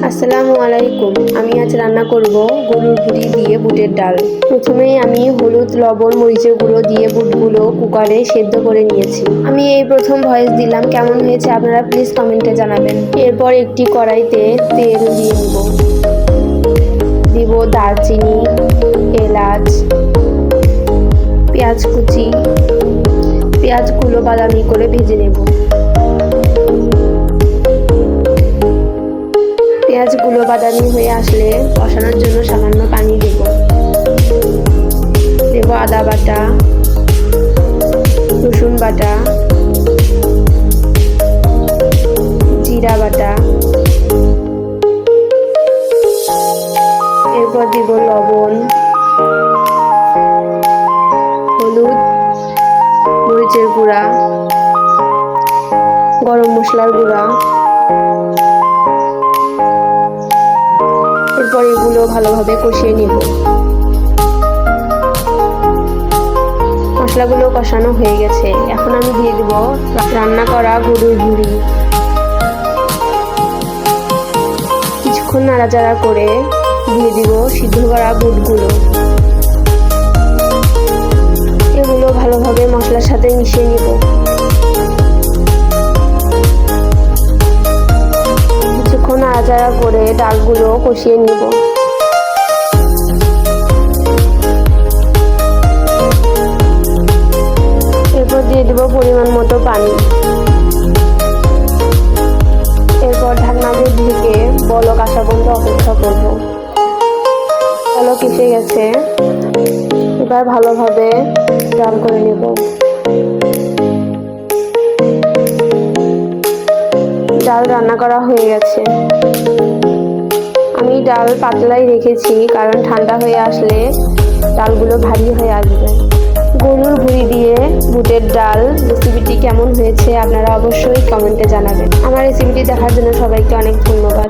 আসসালামু আলাইকুম। আমি আজ রান্না করব গরুর ভুঁড়ি দিয়ে বুটের ডাল। প্রথমেই আমি হলুদ, লবণ, মরিচের গুঁড়ো দিয়ে বুটগুলো কুকারে সেদ্ধ করে নিয়েছি। আমি এই প্রথম ভয়েস দিলাম, কেমন হয়েছে আপনারা প্লিজ কমেন্টে জানাবেন। এরপর একটি কড়াইতে তেল দিয়ে দিব দারচিনি, এলাচ, পেঁয়াজ কুচি। পেঁয়াজগুলো বাদামি করে ভেজে নেব। পেঁয়াজগুলো বাদামি হয়ে আসলে কষানোর জন্য সামান্য পানি দেব আদা বাটা, রসুন বাটা, জিরা বাটা, এরপর দিব লবণ, হলুদ, মরিচের গুঁড়া, গরম মশলার গুঁড়া। এরপর এগুলো ভালোভাবে কষিয়ে নিব। মশলাগুলো কষানো হয়ে গেছে, এখন আমি দিয়ে দিব রান্না করা গরুর ভুঁড়ি। কিছুক্ষণ নাড়াচাড়া করে দিয়ে দিব সিদ্ধ করা বুটগুলো। এগুলো ভালোভাবে মশলার সাথে মিশিয়ে নিব। কিছুক্ষণ নাড়াচাড়া করে ডালগুলো কষিয়ে নিব। এরপর দিয়ে দেব পরিমাণ মতো পানি। এরপর ঢাকনা দিয়ে ঢেকে বলক আসা পর্যন্ত অপেক্ষা করব। বলক এসে গেছে, এবার ভালোভাবে জাল করে নেব। ডাল রান্না করা হয়ে গেছে। আমি ডাল পাতলাই রেখেছি, কারণ ঠান্ডা হয়ে আসলে ডালগুলো ভারী হয়ে আসবে। গরুর ভুঁড়ি দিয়ে বুটের ডাল রেসিপিটি কেমন হয়েছে আপনারা অবশ্যই কমেন্টে জানাবেন। আমার রেসিপিটি দেখার জন্য সবাইকে অনেক ধন্যবাদ।